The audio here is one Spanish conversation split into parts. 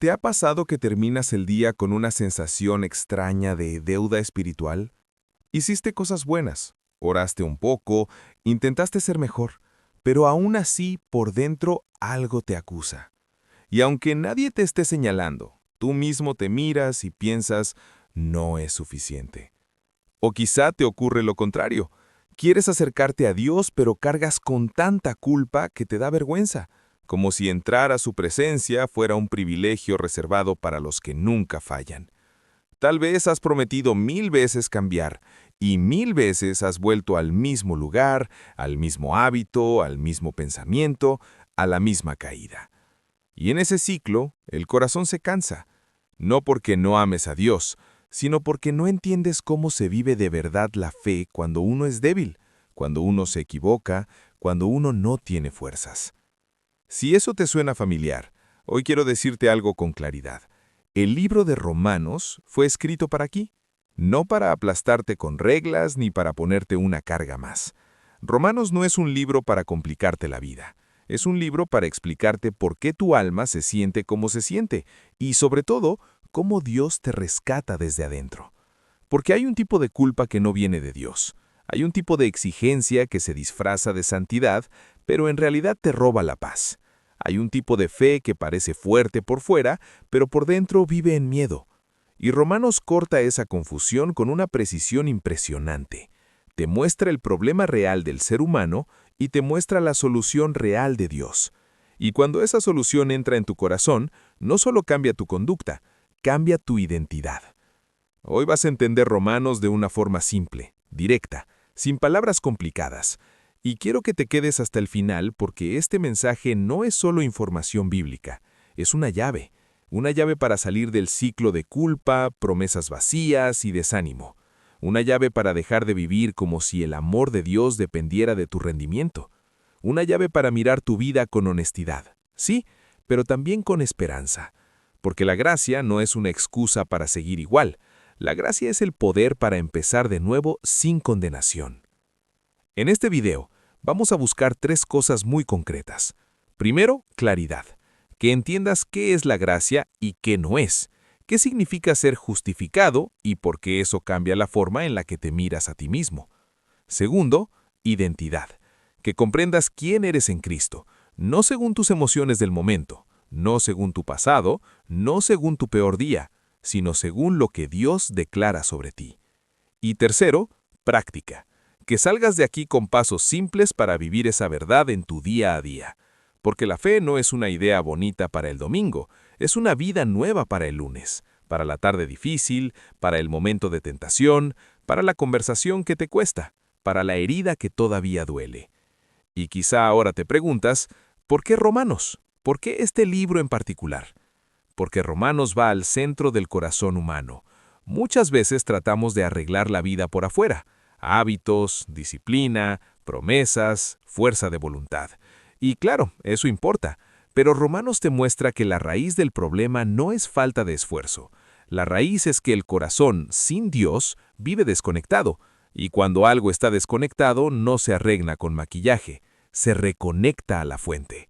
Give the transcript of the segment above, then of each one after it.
¿Te ha pasado que terminas el día con una sensación extraña de deuda espiritual? Hiciste cosas buenas, oraste un poco, intentaste ser mejor, pero aún así por dentro algo te acusa. Y aunque nadie te esté señalando, tú mismo te miras y piensas, no es suficiente. O quizá te ocurre lo contrario. Quieres acercarte a Dios, pero cargas con tanta culpa que te da vergüenza, como si entrar a su presencia fuera un privilegio reservado para los que nunca fallan. Tal vez has prometido 1000 veces cambiar, y 1000 veces has vuelto al mismo lugar, al mismo hábito, al mismo pensamiento, a la misma caída. Y en ese ciclo, el corazón se cansa, no porque no ames a Dios, sino porque no entiendes cómo se vive de verdad la fe cuando uno es débil, cuando uno se equivoca, cuando uno no tiene fuerzas. Si eso te suena familiar, hoy quiero decirte algo con claridad. El libro de Romanos fue escrito para aquí, no para aplastarte con reglas ni para ponerte una carga más. Romanos no es un libro para complicarte la vida. Es un libro para explicarte por qué tu alma se siente como se siente y, sobre todo, cómo Dios te rescata desde adentro. Porque hay un tipo de culpa que no viene de Dios. Hay un tipo de exigencia que se disfraza de santidad, pero en realidad te roba la paz. Hay un tipo de fe que parece fuerte por fuera, pero por dentro vive en miedo. Y Romanos corta esa confusión con una precisión impresionante. Te muestra el problema real del ser humano y te muestra la solución real de Dios. Y cuando esa solución entra en tu corazón, no solo cambia tu conducta, cambia tu identidad. Hoy vas a entender Romanos de una forma simple, directa, sin palabras complicadas. Y quiero que te quedes hasta el final porque este mensaje no es solo información bíblica, es una llave para salir del ciclo de culpa, promesas vacías y desánimo. Una llave para dejar de vivir como si el amor de Dios dependiera de tu rendimiento. Una llave para mirar tu vida con honestidad, sí, pero también con esperanza. Porque la gracia no es una excusa para seguir igual. La gracia es el poder para empezar de nuevo sin condenación. En este video, vamos a buscar 3 cosas muy concretas. Primero, claridad. Que entiendas qué es la gracia y qué no es. ¿Qué significa ser justificado y por qué eso cambia la forma en la que te miras a ti mismo? Segundo, identidad. Que comprendas quién eres en Cristo, no según tus emociones del momento, no según tu pasado, no según tu peor día, sino según lo que Dios declara sobre ti. Y tercero, práctica. Que salgas de aquí con pasos simples para vivir esa verdad en tu día a día. Porque la fe no es una idea bonita para el domingo, es una vida nueva para el lunes, para la tarde difícil, para el momento de tentación, para la conversación que te cuesta, para la herida que todavía duele. Y quizá ahora te preguntas, ¿por qué Romanos? ¿Por qué este libro en particular? Porque Romanos va al centro del corazón humano. Muchas veces tratamos de arreglar la vida por afuera, hábitos, disciplina, promesas, fuerza de voluntad. Y claro, eso importa, pero Romanos te muestra que la raíz del problema no es falta de esfuerzo. La raíz es que el corazón, sin Dios, vive desconectado, y cuando algo está desconectado no se arregla con maquillaje, se reconecta a la fuente.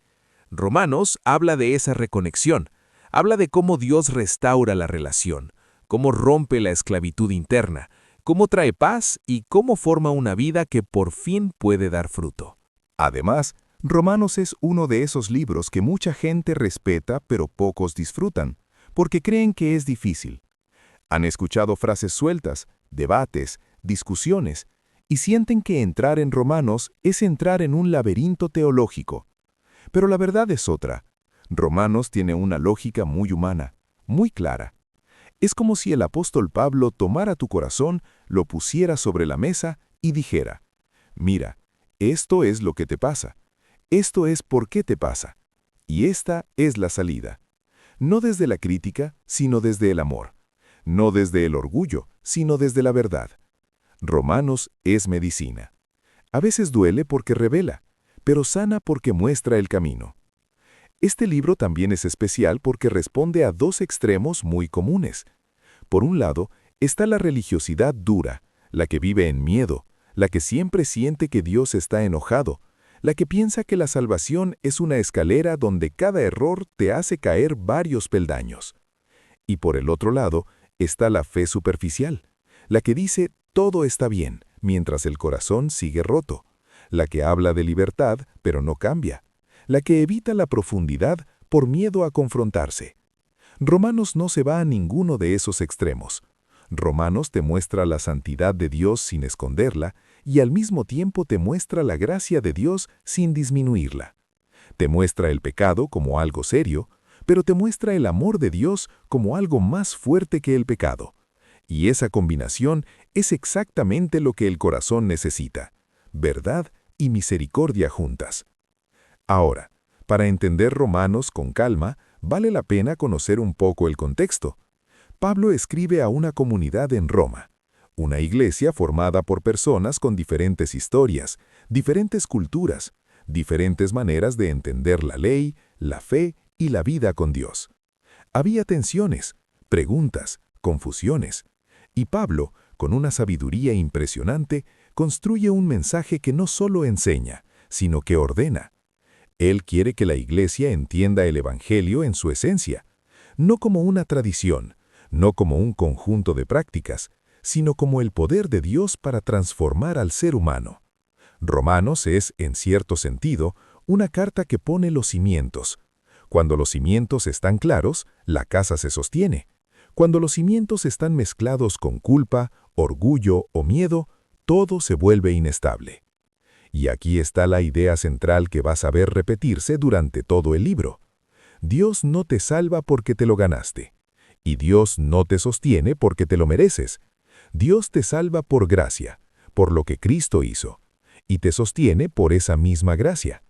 Romanos habla de esa reconexión, habla de cómo Dios restaura la relación, cómo rompe la esclavitud interna, cómo trae paz y cómo forma una vida que por fin puede dar fruto. Además, Romanos es uno de esos libros que mucha gente respeta pero pocos disfrutan, porque creen que es difícil. Han escuchado frases sueltas, debates, discusiones, y sienten que entrar en Romanos es entrar en un laberinto teológico. Pero la verdad es otra. Romanos tiene una lógica muy humana, muy clara. Es como si el apóstol Pablo tomara tu corazón, lo pusiera sobre la mesa y dijera, mira, esto es lo que te pasa. Esto es por qué te pasa. Y esta es la salida. No desde la crítica, sino desde el amor. No desde el orgullo, sino desde la verdad. Romanos es medicina. A veces duele porque revela, pero sana porque muestra el camino. Este libro también es especial porque responde a 2 extremos muy comunes. Por un lado, está la religiosidad dura, la que vive en miedo, la que siempre siente que Dios está enojado, la que piensa que la salvación es una escalera donde cada error te hace caer varios peldaños. Y por el otro lado está la fe superficial, la que dice todo está bien, mientras el corazón sigue roto, la que habla de libertad pero no cambia, la que evita la profundidad por miedo a confrontarse. Romanos no se va a ninguno de esos extremos. Romanos te muestra la santidad de Dios sin esconderla y al mismo tiempo te muestra la gracia de Dios sin disminuirla. Te muestra el pecado como algo serio, pero te muestra el amor de Dios como algo más fuerte que el pecado. Y esa combinación es exactamente lo que el corazón necesita: verdad y misericordia juntas. Ahora, para entender Romanos con calma, vale la pena conocer un poco el contexto. Pablo escribe a una comunidad en Roma, una iglesia formada por personas con diferentes historias, diferentes culturas, diferentes maneras de entender la ley, la fe y la vida con Dios. Había tensiones, preguntas, confusiones, y Pablo, con una sabiduría impresionante, construye un mensaje que no solo enseña, sino que ordena. Él quiere que la iglesia entienda el Evangelio en su esencia, no como una tradición, no como un conjunto de prácticas, sino como el poder de Dios para transformar al ser humano. Romanos es, en cierto sentido, una carta que pone los cimientos. Cuando los cimientos están claros, la casa se sostiene. Cuando los cimientos están mezclados con culpa, orgullo o miedo, todo se vuelve inestable. Y aquí está la idea central que vas a ver repetirse durante todo el libro. Dios no te salva porque te lo ganaste. Y Dios no te sostiene porque te lo mereces. Dios te salva por gracia, por lo que Cristo hizo, y te sostiene por esa misma gracia.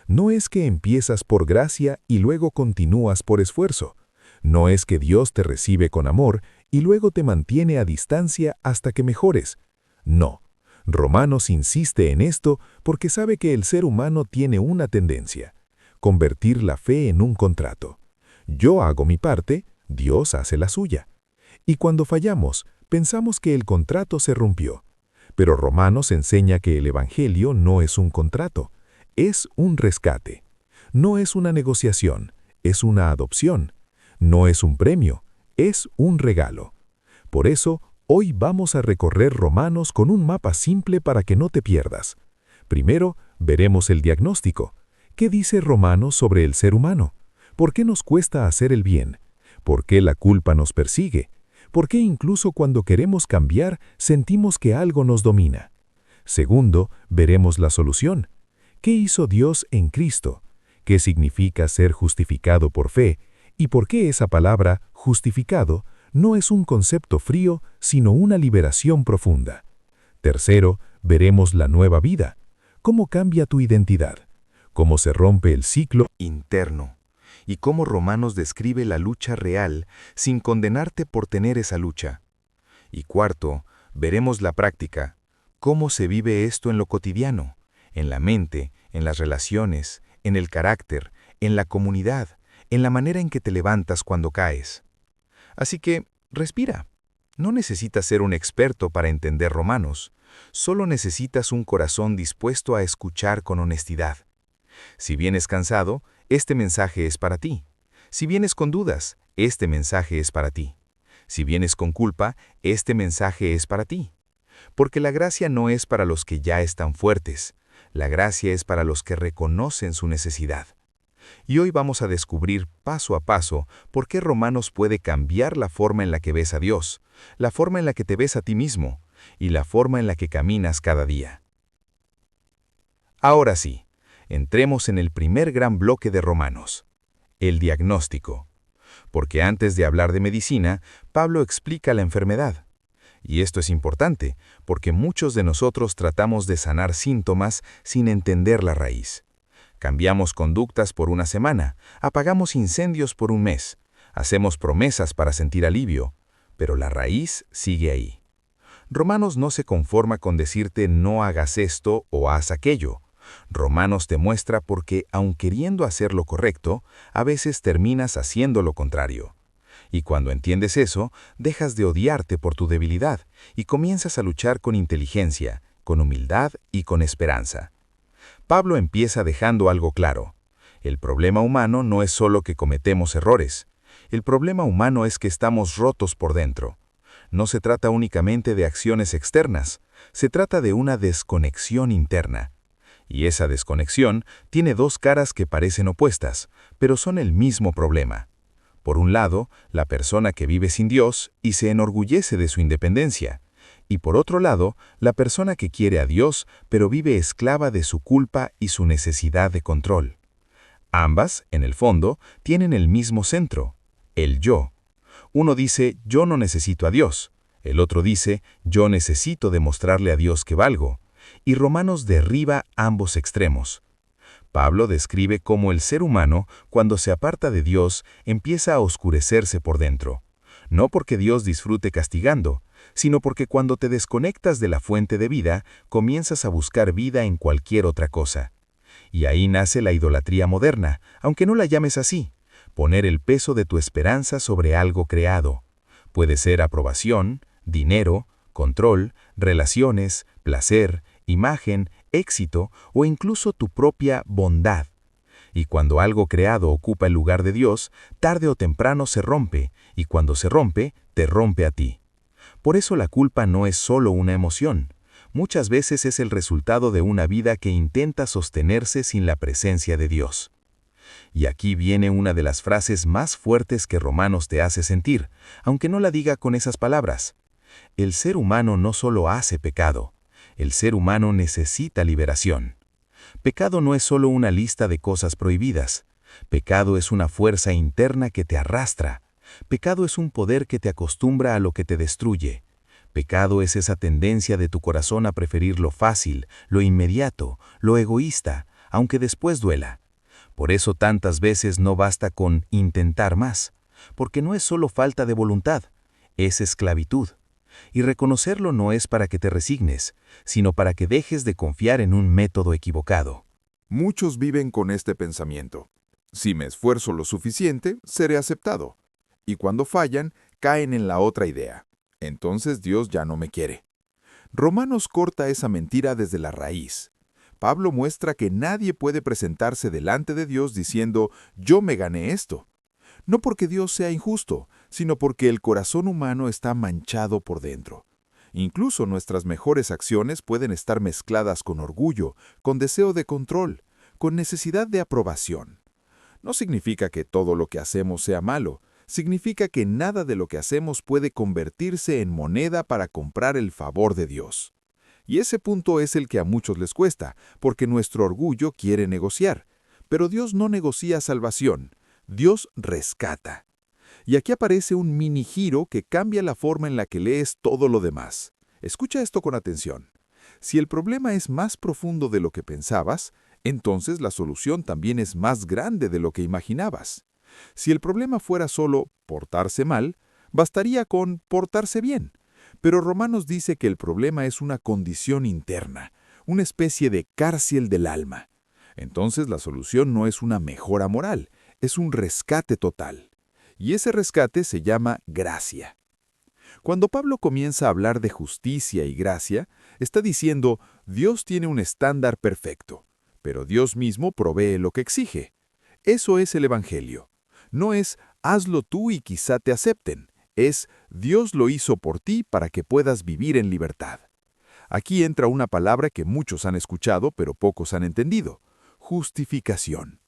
No es que empiezas por gracia y luego continúas por esfuerzo. No es que Dios te recibe con amor y luego te mantiene a distancia hasta que mejores. No. Romanos insiste en esto porque sabe que el ser humano tiene una tendencia: convertir la fe en un contrato. Yo hago mi parte, Dios hace la suya. Y cuando fallamos, pensamos que el contrato se rompió. Pero Romanos enseña que el Evangelio no es un contrato, es un rescate. No es una negociación, es una adopción. No es un premio, es un regalo. Por eso, hoy vamos a recorrer Romanos con un mapa simple para que no te pierdas. Primero, veremos el diagnóstico. ¿Qué dice Romanos sobre el ser humano? ¿Por qué nos cuesta hacer el bien? ¿Por qué la culpa nos persigue? ¿Por qué incluso cuando queremos cambiar sentimos que algo nos domina? Segundo, veremos la solución. ¿Qué hizo Dios en Cristo? ¿Qué significa ser justificado por fe? ¿Y por qué esa palabra, justificado, no es un concepto frío, sino una liberación profunda? Tercero, veremos la nueva vida. ¿Cómo cambia tu identidad? ¿Cómo se rompe el ciclo interno? Y cómo Romanos describe la lucha real sin condenarte por tener esa lucha. Y cuarto, veremos la práctica. ¿Cómo se vive esto en lo cotidiano? En la mente, en las relaciones, en el carácter, en la comunidad, en la manera en que te levantas cuando caes. Así que, respira. No necesitas ser un experto para entender Romanos. Solo necesitas un corazón dispuesto a escuchar con honestidad. Si vienes cansado, este mensaje es para ti. Si vienes con dudas, este mensaje es para ti. Si vienes con culpa, este mensaje es para ti. Porque la gracia no es para los que ya están fuertes. La gracia es para los que reconocen su necesidad. Y hoy vamos a descubrir paso a paso por qué Romanos puede cambiar la forma en la que ves a Dios, la forma en la que te ves a ti mismo y la forma en la que caminas cada día. Ahora sí, entremos en el primer gran bloque de Romanos, el diagnóstico. Porque antes de hablar de medicina, Pablo explica la enfermedad. Y esto es importante, porque muchos de nosotros tratamos de sanar síntomas sin entender la raíz. Cambiamos conductas por una semana, apagamos incendios por un mes, hacemos promesas para sentir alivio, pero la raíz sigue ahí. Romanos no se conforma con decirte no hagas esto o haz aquello. Romanos te muestra por qué, aun queriendo hacer lo correcto, a veces terminas haciendo lo contrario. Y cuando entiendes eso, dejas de odiarte por tu debilidad y comienzas a luchar con inteligencia, con humildad y con esperanza. Pablo empieza dejando algo claro. El problema humano no es solo que cometemos errores. El problema humano es que estamos rotos por dentro. No se trata únicamente de acciones externas, se trata de una desconexión interna. Y esa desconexión tiene dos caras que parecen opuestas, pero son el mismo problema. Por un lado, la persona que vive sin Dios y se enorgullece de su independencia. Y por otro lado, la persona que quiere a Dios, pero vive esclava de su culpa y su necesidad de control. Ambas, en el fondo, tienen el mismo centro, el yo. Uno dice, yo no necesito a Dios. El otro dice, yo necesito demostrarle a Dios que valgo. Y Romanos derriba ambos extremos. Pablo describe cómo el ser humano, cuando se aparta de Dios, empieza a oscurecerse por dentro. No porque Dios disfrute castigando, sino porque cuando te desconectas de la fuente de vida, comienzas a buscar vida en cualquier otra cosa. Y ahí nace la idolatría moderna, aunque no la llames así. Poner el peso de tu esperanza sobre algo creado. Puede ser aprobación, dinero, control, relaciones, placer, imagen, éxito o incluso tu propia bondad. Y cuando algo creado ocupa el lugar de Dios, tarde o temprano se rompe, y cuando se rompe, te rompe a ti. Por eso la culpa no es solo una emoción. Muchas veces es el resultado de una vida que intenta sostenerse sin la presencia de Dios. Y aquí viene una de las frases más fuertes que Romanos te hace sentir, aunque no la diga con esas palabras. El ser humano no solo hace pecado, el ser humano necesita liberación. Pecado no es solo una lista de cosas prohibidas. Pecado es una fuerza interna que te arrastra. Pecado es un poder que te acostumbra a lo que te destruye. Pecado es esa tendencia de tu corazón a preferir lo fácil, lo inmediato, lo egoísta, aunque después duela. Por eso tantas veces no basta con intentar más, porque no es solo falta de voluntad, es esclavitud. Y reconocerlo no es para que te resignes, sino para que dejes de confiar en un método equivocado. Muchos viven con este pensamiento. Si me esfuerzo lo suficiente, seré aceptado. Y cuando fallan, caen en la otra idea. Entonces Dios ya no me quiere. Romanos corta esa mentira desde la raíz. Pablo muestra que nadie puede presentarse delante de Dios diciendo, yo me gané esto. No porque Dios sea injusto, sino porque el corazón humano está manchado por dentro. Incluso nuestras mejores acciones pueden estar mezcladas con orgullo, con deseo de control, con necesidad de aprobación. No significa que todo lo que hacemos sea malo, significa que nada de lo que hacemos puede convertirse en moneda para comprar el favor de Dios. Y ese punto es el que a muchos les cuesta, porque nuestro orgullo quiere negociar. Pero Dios no negocia salvación, Dios rescata. Y aquí aparece un mini giro que cambia la forma en la que lees todo lo demás. Escucha esto con atención. Si el problema es más profundo de lo que pensabas, entonces la solución también es más grande de lo que imaginabas. Si el problema fuera solo portarse mal, bastaría con portarse bien. Pero Romanos dice que el problema es una condición interna, una especie de cárcel del alma. Entonces la solución no es una mejora moral, es un rescate total. Y ese rescate se llama gracia. Cuando Pablo comienza a hablar de justicia y gracia, está diciendo, Dios tiene un estándar perfecto, pero Dios mismo provee lo que exige. Eso es el Evangelio. No es, hazlo tú y quizá te acepten. Es, Dios lo hizo por ti para que puedas vivir en libertad. Aquí entra una palabra que muchos han escuchado, pero pocos han entendido. Justificación.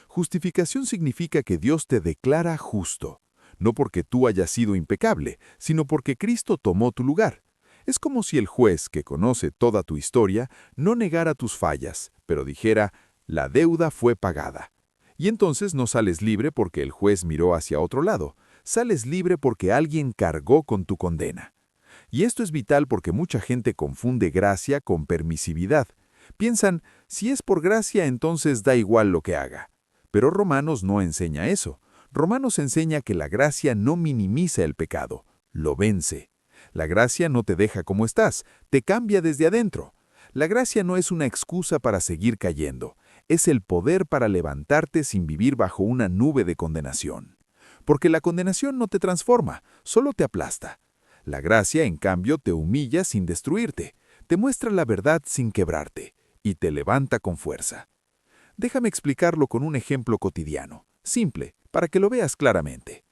Justificación significa que Dios te declara justo. No porque tú hayas sido impecable, sino porque Cristo tomó tu lugar. Es como si el juez, que conoce toda tu historia, no negara tus fallas, pero dijera, la deuda fue pagada. Y entonces no sales libre porque el juez miró hacia otro lado. Sales libre porque alguien cargó con tu condena. Y esto es vital porque mucha gente confunde gracia con permisividad. Piensan, si es por gracia, entonces da igual lo que haga. Pero Romanos no enseña eso. Romanos enseña que la gracia no minimiza el pecado, lo vence. La gracia no te deja como estás, te cambia desde adentro. La gracia no es una excusa para seguir cayendo, es el poder para levantarte sin vivir bajo una nube de condenación. Porque la condenación no te transforma, solo te aplasta. La gracia, en cambio, te humilla sin destruirte, te muestra la verdad sin quebrarte. y te levanta con fuerza. Déjame explicarlo con un ejemplo cotidiano, simple, para que lo veas claramente.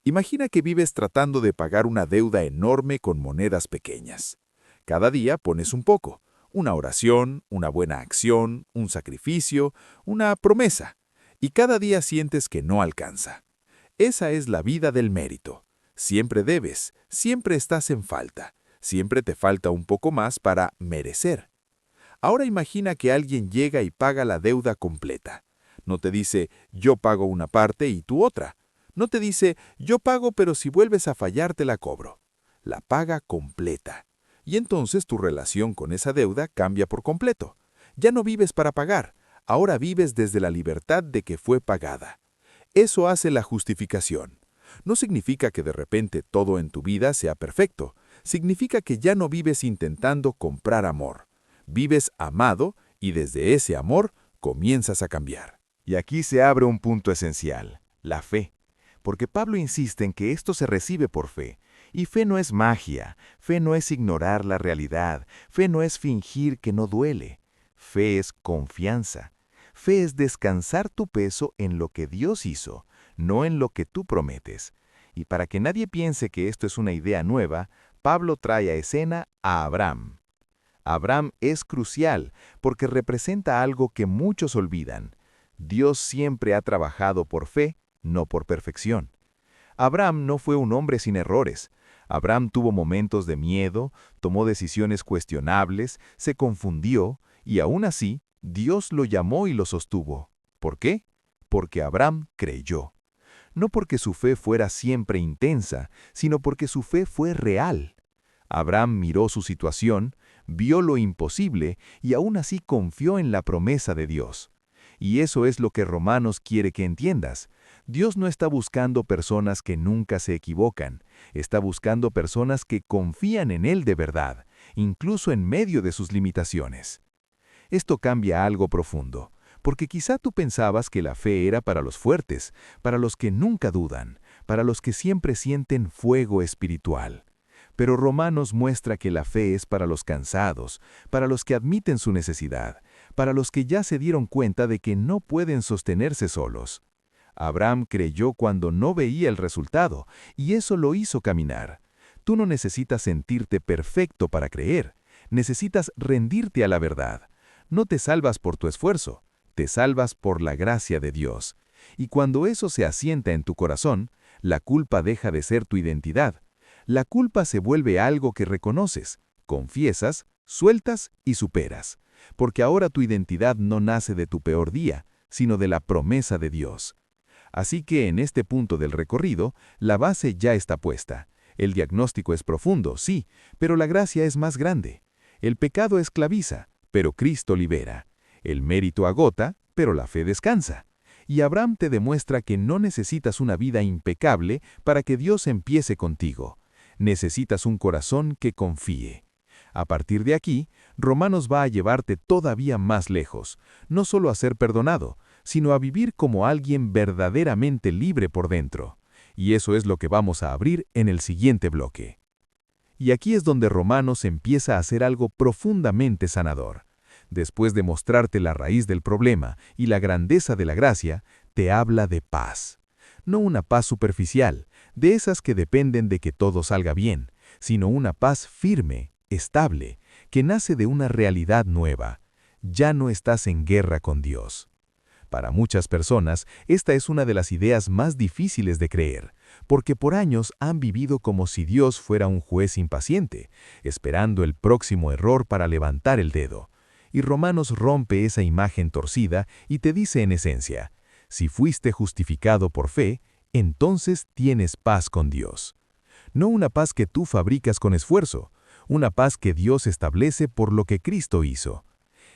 Imagina que vives tratando de pagar una deuda enorme con monedas pequeñas. Cada día pones un poco, una oración, una buena acción, un sacrificio, una promesa, y cada día sientes que no alcanza. Esa es la vida del mérito. Siempre debes, siempre estás en falta, siempre te falta un poco más para merecer. Ahora imagina que alguien llega y paga la deuda completa. No te dice, yo pago una parte y tú otra. No te dice, yo pago pero si vuelves a fallar te la cobro. La paga completa. Y entonces tu relación con esa deuda cambia por completo. Ya no vives para pagar, ahora vives desde la libertad de que fue pagada. Eso hace la justificación. No significa que de repente todo en tu vida sea perfecto. Significa que ya no vives intentando comprar amor. Vives amado y desde ese amor comienzas a cambiar. Y aquí se abre un punto esencial, la fe. Porque Pablo insiste en que esto se recibe por fe. Y fe no es magia, fe no es ignorar la realidad, fe no es fingir que no duele. Fe es confianza. Fe es descansar tu peso en lo que Dios hizo, no en lo que tú prometes. Y para que nadie piense que esto es una idea nueva, Pablo trae a escena a Abraham. Abraham es crucial porque representa algo que muchos olvidan. Dios siempre ha trabajado por fe, no por perfección. Abraham no fue un hombre sin errores. Abraham tuvo momentos de miedo, tomó decisiones cuestionables, se confundió, y aún así, Dios lo llamó y lo sostuvo. ¿Por qué? Porque Abraham creyó. No porque su fe fuera siempre intensa, sino porque su fe fue real. Abraham miró su situación, vio lo imposible y aún así confió en la promesa de Dios. Y eso es lo que Romanos quiere que entiendas. Dios no está buscando personas que nunca se equivocan, está buscando personas que confían en Él de verdad, incluso en medio de sus limitaciones. Esto cambia algo profundo, porque quizá tú pensabas que la fe era para los fuertes, para los que nunca dudan, para los que siempre sienten fuego espiritual. Pero Romanos muestra que la fe es para los cansados, para los que admiten su necesidad, para los que ya se dieron cuenta de que no pueden sostenerse solos. Abraham creyó cuando no veía el resultado, y eso lo hizo caminar. Tú no necesitas sentirte perfecto para creer, necesitas rendirte a la verdad. No te salvas por tu esfuerzo, te salvas por la gracia de Dios. Y cuando eso se asienta en tu corazón, la culpa deja de ser tu identidad. La culpa se vuelve algo que reconoces, confiesas, sueltas y superas. Porque ahora tu identidad no nace de tu peor día, sino de la promesa de Dios. Así que en este punto del recorrido, la base ya está puesta. El diagnóstico es profundo, sí, pero la gracia es más grande. El pecado esclaviza, pero Cristo libera. El mérito agota, pero la fe descansa. Y Abraham te demuestra que no necesitas una vida impecable para que Dios empiece contigo. Necesitas un corazón que confíe. A partir de aquí, Romanos va a llevarte todavía más lejos, no solo a ser perdonado, sino a vivir como alguien verdaderamente libre por dentro. Y eso es lo que vamos a abrir en el siguiente bloque. Y aquí es donde Romanos empieza a hacer algo profundamente sanador. Después de mostrarte la raíz del problema y la grandeza de la gracia, te habla de paz. No una paz superficial, de esas que dependen de que todo salga bien, sino una paz firme, estable, que nace de una realidad nueva. Ya no estás en guerra con Dios. Para muchas personas, esta es una de las ideas más difíciles de creer, porque por años han vivido como si Dios fuera un juez impaciente, esperando el próximo error para levantar el dedo. Y Romanos rompe esa imagen torcida y te dice en esencia, si fuiste justificado por fe, entonces tienes paz con Dios. No una paz que tú fabricas con esfuerzo, una paz que Dios establece por lo que Cristo hizo.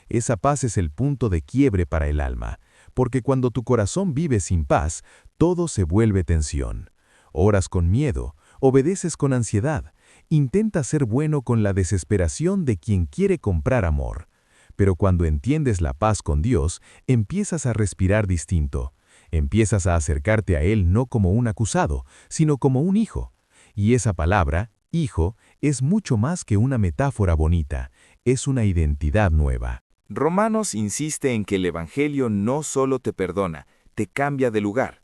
Esa paz es el punto de quiebre para el alma, porque cuando tu corazón vive sin paz, todo se vuelve tensión. Oras con miedo, obedeces con ansiedad, intentas ser bueno con la desesperación de quien quiere comprar amor. Pero cuando entiendes la paz con Dios, empiezas a respirar distinto. Empiezas a acercarte a Él no como un acusado, sino como un hijo. Y esa palabra, hijo, es mucho más que una metáfora bonita, es una identidad nueva. Romanos insiste en que el Evangelio no solo te perdona, te cambia de lugar.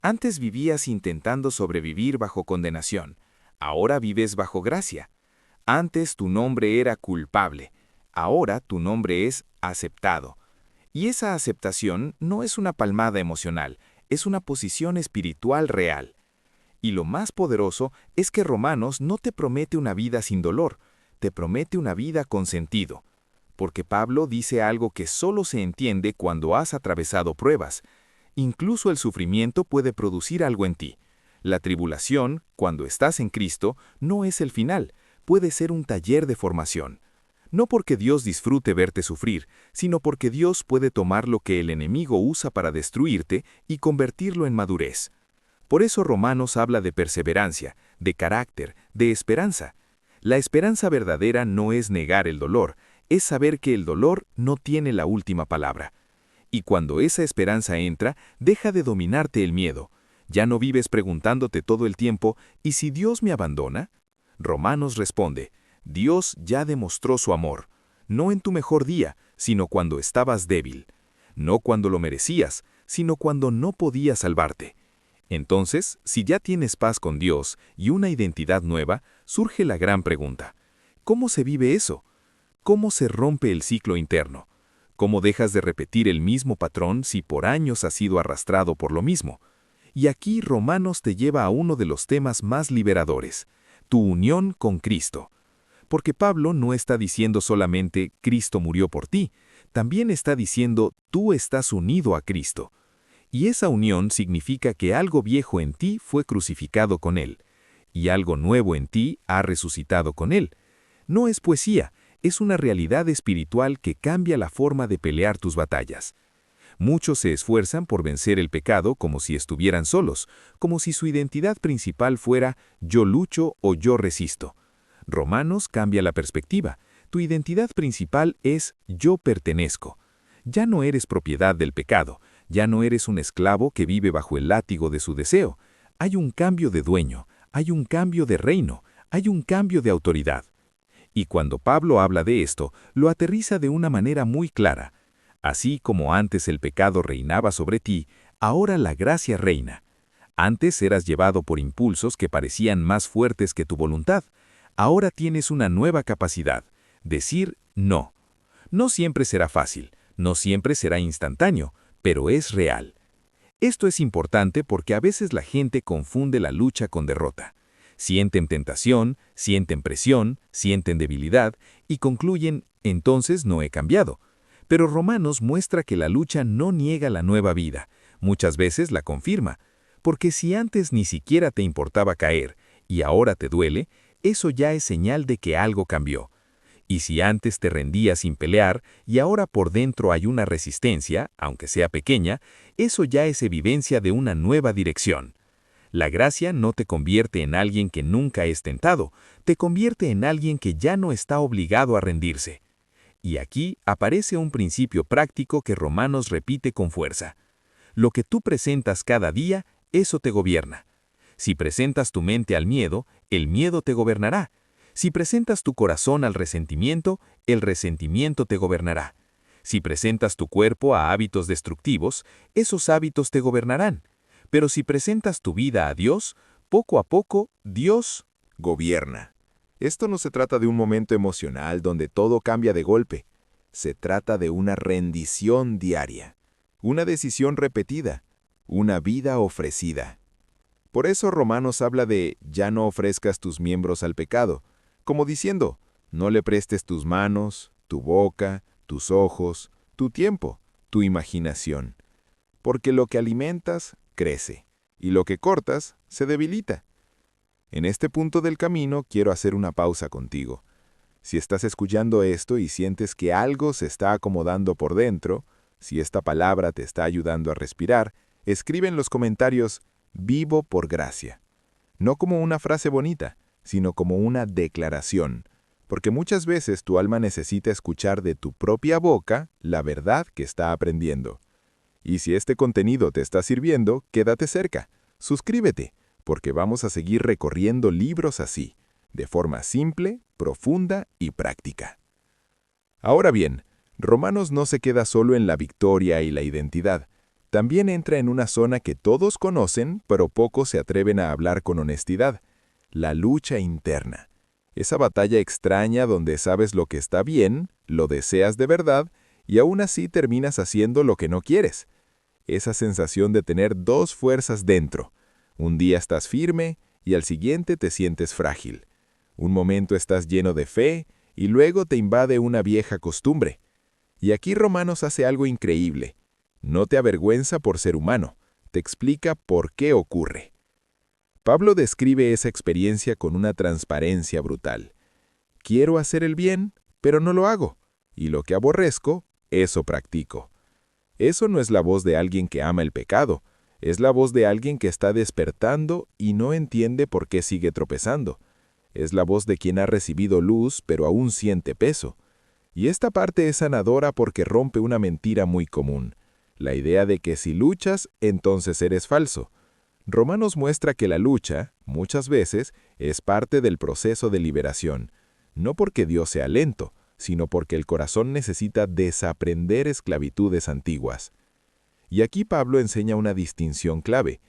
Antes vivías intentando sobrevivir bajo condenación, ahora vives bajo gracia. Antes tu nombre era culpable, ahora tu nombre es aceptado. Y esa aceptación no es una palmada emocional, es una posición espiritual real. Y lo más poderoso es que Romanos no te promete una vida sin dolor, te promete una vida con sentido. Porque Pablo dice algo que solo se entiende cuando has atravesado pruebas. Incluso el sufrimiento puede producir algo en ti. La tribulación, cuando estás en Cristo, no es el final, puede ser un taller de formación. No porque Dios disfrute verte sufrir, sino porque Dios puede tomar lo que el enemigo usa para destruirte y convertirlo en madurez. Por eso Romanos habla de perseverancia, de carácter, de esperanza. La esperanza verdadera no es negar el dolor, es saber que el dolor no tiene la última palabra. Y cuando esa esperanza entra, deja de dominarte el miedo. Ya no vives preguntándote todo el tiempo, ¿y si Dios me abandona? Romanos responde, Dios ya demostró su amor, no en tu mejor día, sino cuando estabas débil. No cuando lo merecías, sino cuando no podías salvarte. Entonces, si ya tienes paz con Dios y una identidad nueva, surge la gran pregunta. ¿Cómo se vive eso? ¿Cómo se rompe el ciclo interno? ¿Cómo dejas de repetir el mismo patrón si por años has sido arrastrado por lo mismo? Y aquí Romanos te lleva a uno de los temas más liberadores, tu unión con Cristo. Porque Pablo no está diciendo solamente Cristo murió por ti, también está diciendo tú estás unido a Cristo. Y esa unión significa que algo viejo en ti fue crucificado con Él, y algo nuevo en ti ha resucitado con Él. No es poesía, es una realidad espiritual que cambia la forma de pelear tus batallas. Muchos se esfuerzan por vencer el pecado como si estuvieran solos, como si su identidad principal fuera yo lucho o yo resisto. Romanos cambia la perspectiva. Tu identidad principal es yo pertenezco. Ya no eres propiedad del pecado, ya no eres un esclavo que vive bajo el látigo de su deseo. Hay un cambio de dueño, hay un cambio de reino, hay un cambio de autoridad. Y cuando Pablo habla de esto, lo aterriza de una manera muy clara. Así como antes el pecado reinaba sobre ti, ahora la gracia reina. Antes eras llevado por impulsos que parecían más fuertes que tu voluntad. Ahora tienes una nueva capacidad, decir no. No siempre será fácil, no siempre será instantáneo, pero es real. Esto es importante porque a veces la gente confunde la lucha con derrota. Sienten tentación, sienten presión, sienten debilidad y concluyen, entonces no he cambiado. Pero Romanos muestra que la lucha no niega la nueva vida, muchas veces la confirma. Porque si antes ni siquiera te importaba caer y ahora te duele, eso ya es señal de que algo cambió. Y si antes te rendías sin pelear y ahora por dentro hay una resistencia, aunque sea pequeña, eso ya es evidencia de una nueva dirección. La gracia no te convierte en alguien que nunca es tentado, te convierte en alguien que ya no está obligado a rendirse. Y aquí aparece un principio práctico que Romanos repite con fuerza. Lo que tú presentas cada día, eso te gobierna. Si presentas tu mente al miedo, el miedo te gobernará. Si presentas tu corazón al resentimiento, el resentimiento te gobernará. Si presentas tu cuerpo a hábitos destructivos, esos hábitos te gobernarán. Pero si presentas tu vida a Dios, poco a poco, Dios Gobierna. Esto no se trata de un momento emocional donde todo cambia de golpe. Se trata de una rendición diaria, una decisión repetida, una vida ofrecida. Por eso Romanos habla de ya no ofrezcas tus miembros al pecado, como diciendo, no le prestes tus manos, tu boca, tus ojos, tu tiempo, tu imaginación. Porque lo que alimentas, crece, y lo que cortas, se debilita. En este punto del camino quiero hacer una pausa contigo. Si estás escuchando esto y sientes que algo se está acomodando por dentro, si esta palabra te está ayudando a respirar, escribe en los comentarios, vivo por gracia. No como una frase bonita, sino como una declaración, porque muchas veces tu alma necesita escuchar de tu propia boca la verdad que está aprendiendo. Y si este contenido te está sirviendo, quédate cerca, suscríbete, porque vamos a seguir recorriendo libros así, de forma simple, profunda y práctica. Ahora bien, Romanos no se queda solo en la victoria y la identidad. También entra en una zona que todos conocen, pero pocos se atreven a hablar con honestidad: la lucha interna. Esa batalla extraña donde sabes lo que está bien, lo deseas de verdad, y aún así terminas haciendo lo que no quieres. Esa sensación de tener dos fuerzas dentro. Un día estás firme y al siguiente te sientes frágil. Un momento estás lleno de fe y luego te invade una vieja costumbre. Y aquí Romanos hace algo increíble. No te avergüenza por ser humano, te explica por qué ocurre. Pablo describe esa experiencia con una transparencia brutal. Quiero hacer el bien, pero no lo hago, y lo que aborrezco, eso practico. Eso no es la voz de alguien que ama el pecado, es la voz de alguien que está despertando y no entiende por qué sigue tropezando. Es la voz de quien ha recibido luz, pero aún siente peso. Y esta parte es sanadora porque rompe una mentira muy común: la idea de que si luchas, entonces eres falso. Romanos muestra que la lucha, muchas veces, es parte del proceso de liberación, no porque Dios sea lento, sino porque el corazón necesita desaprender esclavitudes antiguas. Y aquí Pablo enseña una distinción clave.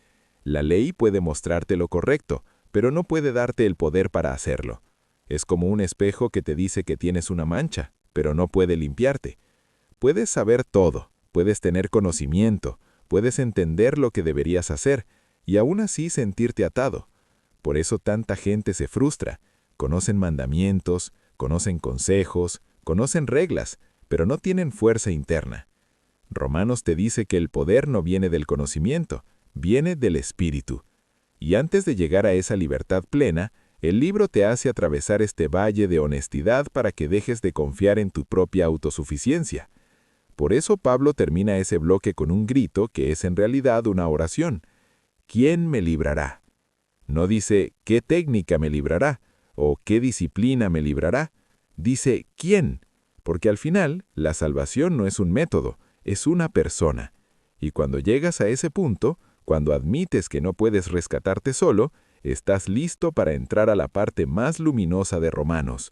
La ley puede mostrarte lo correcto, pero no puede darte el poder para hacerlo. Es como un espejo que te dice que tienes una mancha, pero no puede limpiarte. Puedes saber todo, puedes tener conocimiento, puedes entender lo que deberías hacer, y aún así sentirte atado. Por eso tanta gente se frustra. Conocen mandamientos, conocen consejos, conocen reglas, pero no tienen fuerza interna. Romanos te dice que el poder no viene del conocimiento, viene del Espíritu. Y antes de llegar a esa libertad plena, el libro te hace atravesar este valle de honestidad para que dejes de confiar en tu propia autosuficiencia. Por eso Pablo termina ese bloque con un grito que es en realidad una oración: ¿quién me librará? No dice ¿qué técnica me librará? O ¿qué disciplina me librará? Dice ¿quién? Porque al final, la salvación no es un método, es una persona. Y cuando llegas a ese punto, cuando admites que no puedes rescatarte solo, estás listo para entrar a la parte más luminosa de Romanos: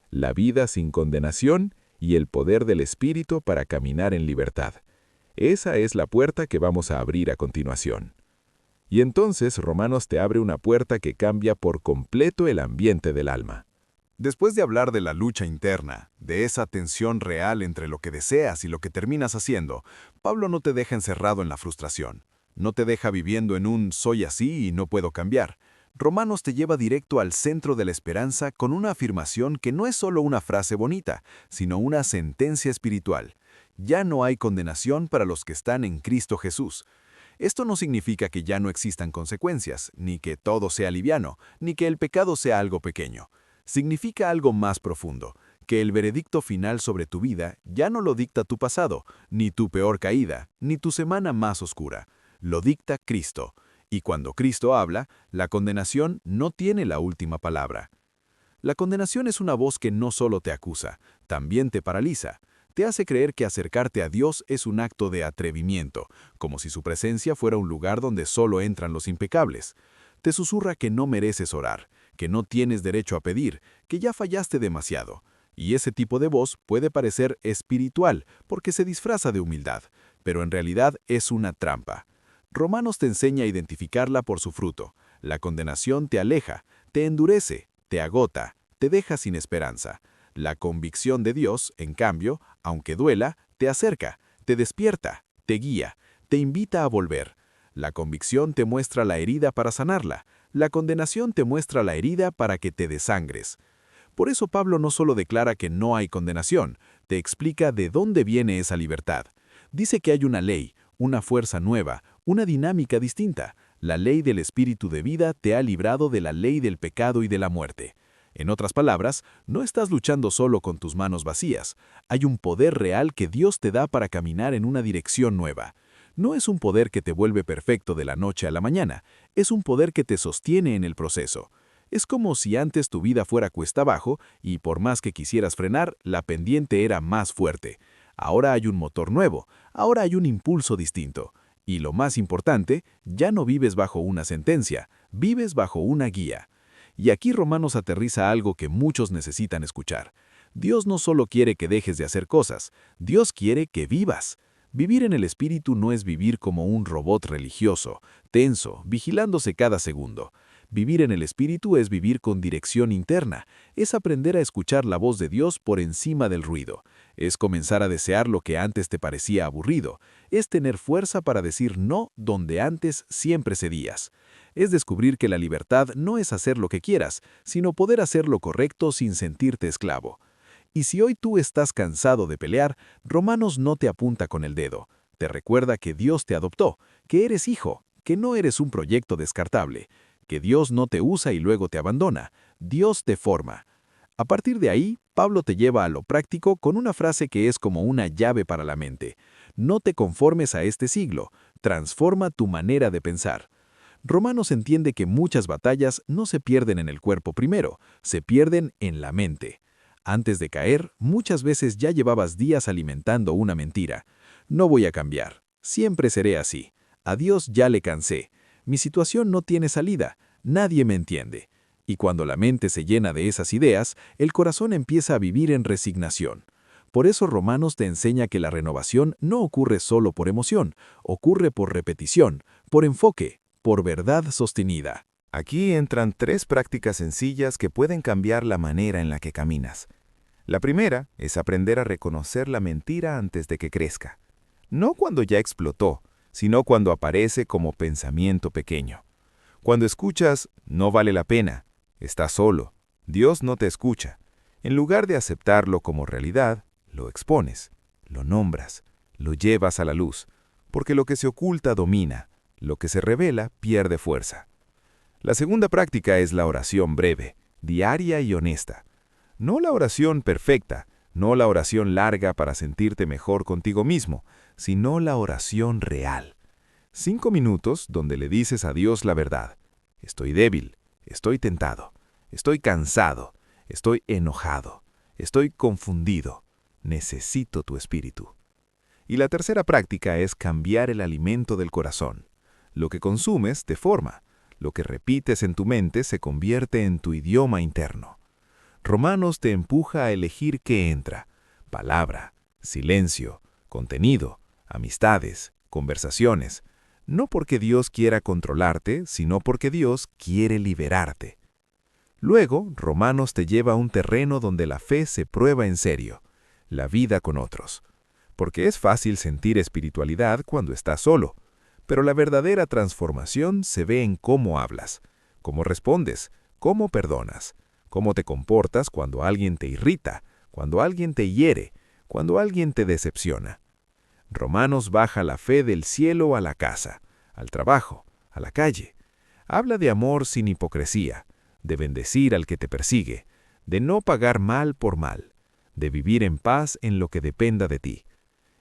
la vida sin condenación y el poder del Espíritu para caminar en libertad. Esa es la puerta que vamos a abrir a continuación. Y entonces Romanos te abre una puerta que cambia por completo el ambiente del alma. Después de hablar de la lucha interna, de esa tensión real entre lo que deseas y lo que terminas haciendo, Pablo no te deja encerrado en la frustración. No te deja viviendo en un «soy así y no puedo cambiar». Romanos te lleva directo al centro de la esperanza con una afirmación que no es solo una frase bonita, sino una sentencia espiritual. Ya no hay condenación para los que están en Cristo Jesús. Esto no significa que ya no existan consecuencias, ni que todo sea liviano, ni que el pecado sea algo pequeño. Significa algo más profundo, que el veredicto final sobre tu vida ya no lo dicta tu pasado, ni tu peor caída, ni tu semana más oscura. Lo dicta Cristo. Y cuando Cristo habla, la condenación no tiene la última palabra. La condenación es una voz que no solo te acusa, también te paraliza. Te hace creer que acercarte a Dios es un acto de atrevimiento, como si su presencia fuera un lugar donde solo entran los impecables. Te susurra que no mereces orar, que no tienes derecho a pedir, que ya fallaste demasiado. Y ese tipo de voz puede parecer espiritual porque se disfraza de humildad, pero en realidad es una trampa. Romanos te enseña a identificarla por su fruto. La condenación te aleja, te endurece, te agota, te deja sin esperanza. La convicción de Dios, en cambio, aunque duela, te acerca, te despierta, te guía, te invita a volver. La convicción te muestra la herida para sanarla. La condenación te muestra la herida para que te desangres. Por eso Pablo no solo declara que no hay condenación, te explica de dónde viene esa libertad. Dice que hay una ley, una fuerza nueva, una dinámica distinta. La ley del espíritu de vida te ha librado de la ley del pecado y de la muerte. En otras palabras, no estás luchando solo con tus manos vacías. Hay un poder real que Dios te da para caminar en una dirección nueva. No es un poder que te vuelve perfecto de la noche a la mañana, es un poder que te sostiene en el proceso. Es como si antes tu vida fuera cuesta abajo y por más que quisieras frenar, la pendiente era más fuerte. Ahora hay un motor nuevo, ahora hay un impulso distinto. Y lo más importante, ya no vives bajo una sentencia, vives bajo una guía. Y aquí Romanos aterriza algo que muchos necesitan escuchar. Dios no solo quiere que dejes de hacer cosas, Dios quiere que vivas. Vivir en el Espíritu no es vivir como un robot religioso, tenso, vigilándose cada segundo. Vivir en el Espíritu es vivir con dirección interna, es aprender a escuchar la voz de Dios por encima del ruido, es comenzar a desear lo que antes te parecía aburrido, es tener fuerza para decir no donde antes siempre cedías. Es descubrir que la libertad no es hacer lo que quieras, sino poder hacer lo correcto sin sentirte esclavo. Y si hoy tú estás cansado de pelear, Romanos no te apunta con el dedo. Te recuerda que Dios te adoptó, que eres hijo, que no eres un proyecto descartable, que Dios no te usa y luego te abandona. Dios te forma. A partir de ahí, Pablo te lleva a lo práctico con una frase que es como una llave para la mente. No te conformes a este siglo, transforma tu manera de pensar. Romanos entiende que muchas batallas no se pierden en el cuerpo primero, se pierden en la mente. Antes de caer, muchas veces ya llevabas días alimentando una mentira. No voy a cambiar. Siempre seré así. A Dios ya le cansé. Mi situación no tiene salida. Nadie me entiende. Y cuando la mente se llena de esas ideas, el corazón empieza a vivir en resignación. Por eso Romanos te enseña que la renovación no ocurre solo por emoción, ocurre por repetición, por enfoque, por verdad sostenida. Aquí entran 3 prácticas sencillas que pueden cambiar la manera en la que caminas. La primera es aprender a reconocer la mentira antes de que crezca. No cuando ya explotó, sino cuando aparece como pensamiento pequeño. Cuando escuchas, no vale la pena, estás solo, Dios no te escucha. En lugar de aceptarlo como realidad, lo expones, lo nombras, lo llevas a la luz, porque lo que se oculta domina, lo que se revela pierde fuerza. La segunda práctica es la oración breve, diaria y honesta. No la oración perfecta, no la oración larga para sentirte mejor contigo mismo, sino la oración real. 5 minutos donde le dices a Dios la verdad. Estoy débil, estoy tentado, estoy cansado, estoy enojado, estoy confundido. Necesito tu espíritu. Y la tercera práctica es cambiar el alimento del corazón. Lo que consumes te forma. Lo que repites en tu mente se convierte en tu idioma interno. Romanos te empuja a elegir qué entra: palabra, silencio, contenido, amistades, conversaciones. No porque Dios quiera controlarte, sino porque Dios quiere liberarte. Luego, Romanos te lleva a un terreno donde la fe se prueba en serio: la vida con otros. Porque es fácil sentir espiritualidad cuando estás solo. Pero la verdadera transformación se ve en cómo hablas, cómo respondes, cómo perdonas, cómo te comportas cuando alguien te irrita, cuando alguien te hiere, cuando alguien te decepciona. Romanos baja la fe del cielo a la casa, al trabajo, a la calle. Habla de amor sin hipocresía, de bendecir al que te persigue, de no pagar mal por mal, de vivir en paz en lo que dependa de ti.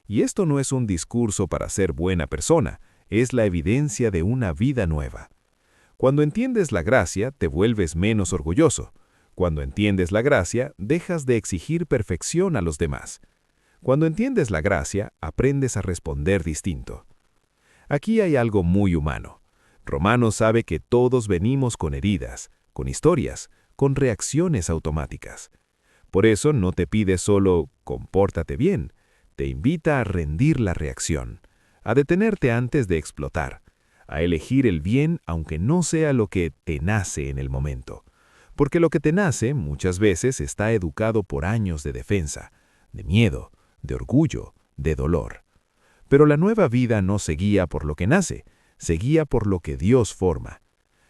Y esto no es un discurso para ser buena persona, es la evidencia de una vida nueva. Cuando entiendes la gracia, te vuelves menos orgulloso. Cuando entiendes la gracia, dejas de exigir perfección a los demás. Cuando entiendes la gracia, aprendes a responder distinto. Aquí hay algo muy humano. Romanos sabe que todos venimos con heridas, con historias, con reacciones automáticas. Por eso no te pide solo «compórtate bien», te invita a rendir la reacción, a detenerte antes de explotar, a elegir el bien aunque no sea lo que te nace en el momento. Porque lo que te nace muchas veces está educado por años de defensa, de miedo, de orgullo, de dolor. Pero la nueva vida no se guía por lo que nace, se guía por lo que Dios forma.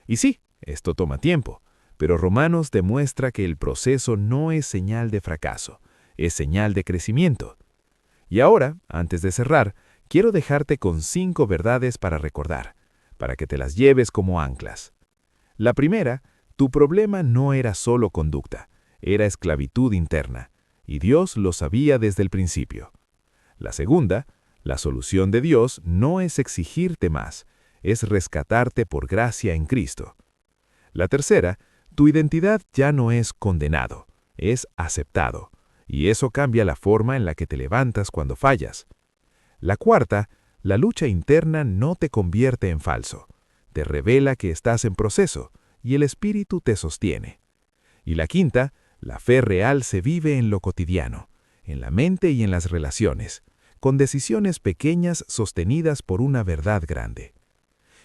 Y sí, esto toma tiempo, pero Romanos demuestra que el proceso no es señal de fracaso, es señal de crecimiento. Y ahora, antes de cerrar, quiero dejarte con 5 verdades para recordar, para que te las lleves como anclas. La primera, tu problema no era solo conducta, era esclavitud interna, y Dios lo sabía desde el principio. La segunda, la solución de Dios no es exigirte más, es rescatarte por gracia en Cristo. La tercera, tu identidad ya no es condenado, es aceptado, y eso cambia la forma en la que te levantas cuando fallas. La cuarta, la lucha interna no te convierte en falso, te revela que estás en proceso y el Espíritu te sostiene. Y la quinta, La fe real se vive en lo cotidiano, en la mente y en las relaciones, con decisiones pequeñas sostenidas por una verdad grande.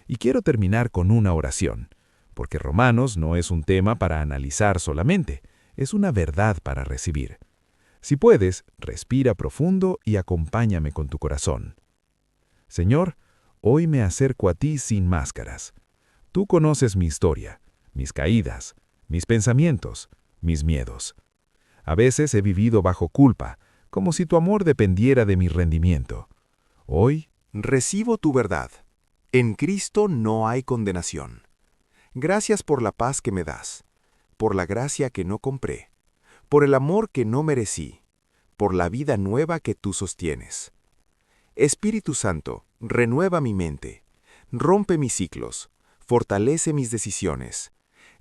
Y quiero terminar con una oración, porque Romanos no es un tema para analizar solamente, es una verdad para recibir. Si puedes, respira profundo y acompáñame con tu corazón. Señor, hoy me acerco a ti sin máscaras. Tú conoces mi historia, mis caídas, mis pensamientos, mis miedos. A veces he vivido bajo culpa, como si tu amor dependiera de mi rendimiento. Hoy Recibo tu verdad. En Cristo no hay condenación. Gracias por la paz que me das, por la gracia que no compré, por el amor que no merecí, por la vida nueva que tú sostienes. Espíritu Santo, renueva mi mente, rompe mis ciclos, fortalece mis decisiones,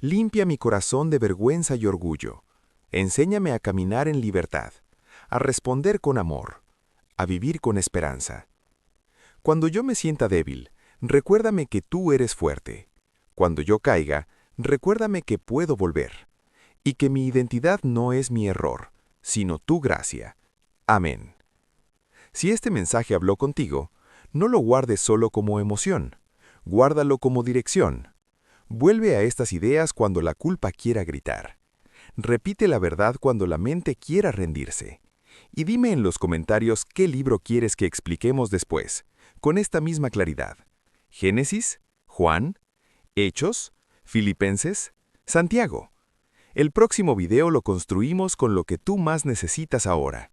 limpia mi corazón de vergüenza y orgullo, enséñame a caminar en libertad, a responder con amor, a vivir con esperanza. Cuando yo me sienta débil, recuérdame que tú eres fuerte. Cuando yo caiga, recuérdame que puedo volver, y que mi identidad no es mi error, sino tu gracia. Amén. Si este mensaje habló contigo, no lo guardes solo como emoción, guárdalo como dirección. Vuelve a estas ideas cuando la culpa quiera gritar. Repite la verdad cuando la mente quiera rendirse. Y dime en los comentarios qué libro quieres que expliquemos después, con esta misma claridad. ¿Génesis? ¿Juan? ¿Hechos? ¿Filipenses? ¿Santiago? El próximo video lo construimos con lo que tú más necesitas ahora.